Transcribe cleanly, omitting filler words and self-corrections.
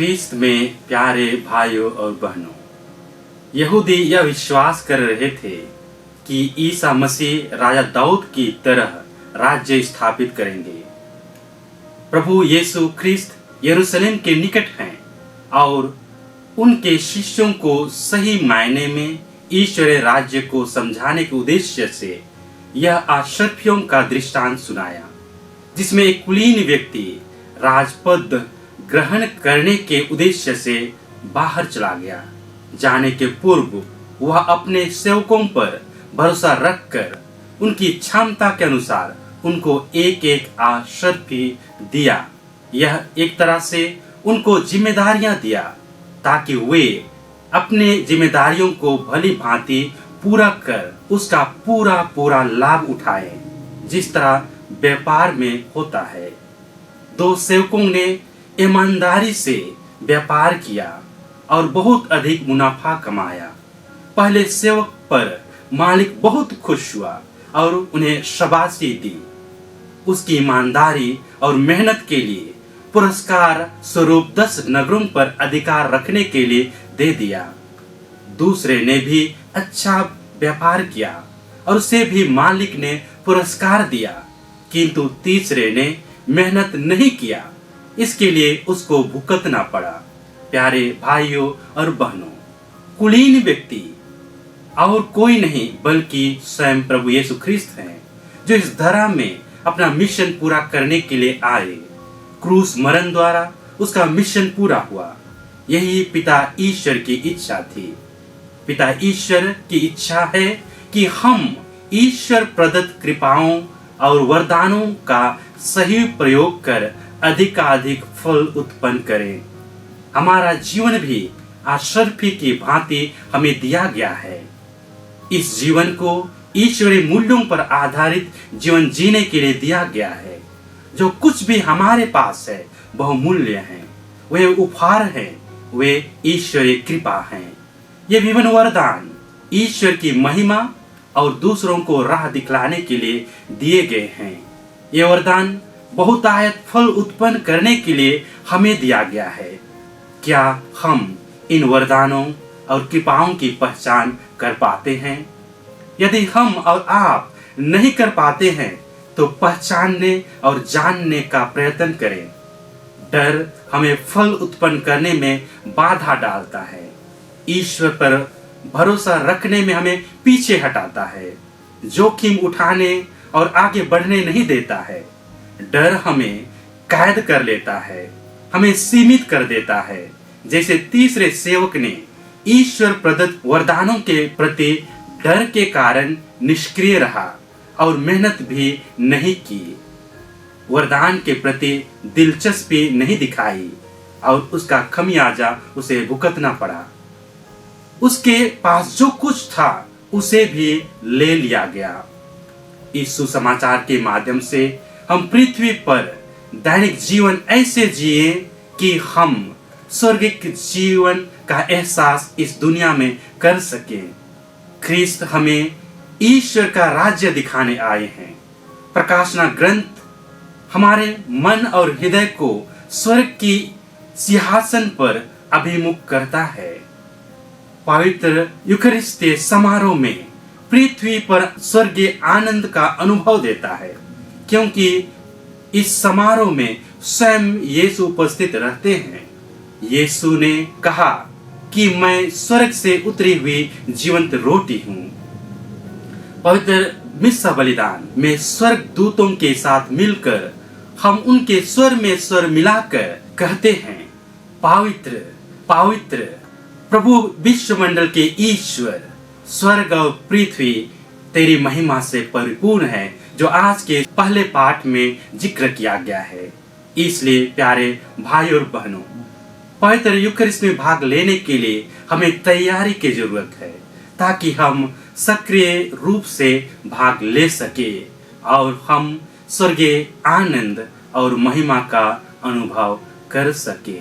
ख्रीस्त में प्यारे भाइयों और बहनों, यहूदी यह विश्वास कर रहे थे कि ईसा मसीह राजा दाऊद की तरह राज्य स्थापित करेंगे। प्रभु यीशु ख्रीस्त यरूशलेम के निकट हैं और उनके शिष्यों को सही मायने में ईश्वरीय राज्य को समझाने के उद्देश्य से यह आश्चर्यों का दृष्टांत सुनाया, जिसमें एक कुलीन व्यक्ति राजपद ग्रहण करने के उद्देश्य से बाहर चला गया। जाने के पूर्व वह अपने सेवकों पर भरोसा रखकर उनकी क्षमता के अनुसार उनको एक एक आश्चर्य दिया। यह एक तरह से उनको जिम्मेदारियां दिया ताकि वे अपने जिम्मेदारियों को भली भांति पूरा कर उसका पूरा लाभ उठाए, जिस तरह व्यापार में होता है। दो सेवकों ने ईमानदारी से व्यापार किया और बहुत अधिक मुनाफा कमाया। पहले सेवक पर मालिक बहुत खुश हुआ और उन्हें शाबाशी दी। उसकी ईमानदारी और मेहनत के लिए पुरस्कार स्वरूप 10 नगरों पर अधिकार रखने के लिए दे दिया। दूसरे ने भी अच्छा व्यापार किया और उसे भी मालिक ने पुरस्कार दिया, किंतु तीसरे ने मेहनत नहीं किया, इसके लिए उसको भुगतना पड़ा। प्यारे भाइयों और बहनों, कुलीन व्यक्ति और कोई नहीं बल्कि स्वयं प्रभु यीशु ख्रीस्त हैं, जो इस धरा में अपना मिशन पूरा करने के लिए आए। क्रूस मरण द्वारा उसका मिशन पूरा हुआ। यही पिता ईश्वर की इच्छा थी। पिता ईश्वर की इच्छा है कि हम ईश्वर प्रदत्त कृपाओं और वरदानों का सही प्रयोग कर अधिकाधिक फल उत्पन्न करें। हमारा जीवन भी आश्चर्य की भांति हमें दिया गया है। इस जीवन को ईश्वरीय मूल्यों पर आधारित जीवन जीने के लिए दिया गया है। जो कुछ भी हमारे पास है बहुमूल्य है, वे उपहार हैं, वे ईश्वरीय कृपा हैं। ये विभिन्न वरदान ईश्वर की महिमा और दूसरों को राह दिखलाने के लिए दिए गए हैं। ये वरदान बहुतायत फल उत्पन्न करने के लिए हमें दिया गया है। क्या हम इन वरदानों और कृपाओं की पहचान कर पाते हैं? यदि हम और आप नहीं कर पाते हैं तो पहचानने और जानने का प्रयत्न करें। डर हमें फल उत्पन्न करने में बाधा डालता है, ईश्वर पर भरोसा रखने में हमें पीछे हटाता है, जोखिम उठाने और आगे बढ़ने नहीं देता है। डर हमें कैद कर लेता है, हमें सीमित कर देता है। जैसे तीसरे सेवक ने ईश्वर प्रदत्त वरदानों के प्रति डर के कारण निष्क्रिय रहा और मेहनत भी नहीं की, वरदान के प्रति दिलचस्पी नहीं दिखाई और उसका खमियाजा उसे भुगतना पड़ा। उसके पास जो कुछ था उसे भी ले लिया गया। इस सुसमाचार के माध्यम से हम पृथ्वी पर दैनिक जीवन ऐसे जिए कि हम स्वर्गिक जीवन का एहसास इस दुनिया में कर सके। ख्रीस्त हमें ईश्वर का राज्य दिखाने आए हैं। प्रकाशना ग्रंथ हमारे मन और हृदय को स्वर्ग की सिंहासन पर अभिमुख करता है। पवित्र यूकरिस्तीय समारोह में पृथ्वी पर स्वर्गीय आनंद का अनुभव देता है, क्योंकि इस समारोह में स्वयं यीशु उपस्थित रहते हैं। यीशु ने कहा कि मैं स्वर्ग से उतरी हुई जीवंत रोटी हूँ। पवित्र मिस्सा बलिदान में स्वर्ग दूतों के साथ मिलकर हम उनके स्वर में स्वर मिलाकर कहते हैं, पवित्र पवित्र प्रभु विश्वमंडल के ईश्वर, स्वर्ग और पृथ्वी तेरी महिमा से परिपूर्ण है, जो आज के पहले पाठ में जिक्र किया गया है। इसलिए प्यारे भाई और बहनों, पवित्र यूकरिस्ट में भाग लेने के लिए हमें तैयारी की जरूरत है, ताकि हम सक्रिय रूप से भाग ले सके और हम स्वर्गीय आनंद और महिमा का अनुभव कर सके।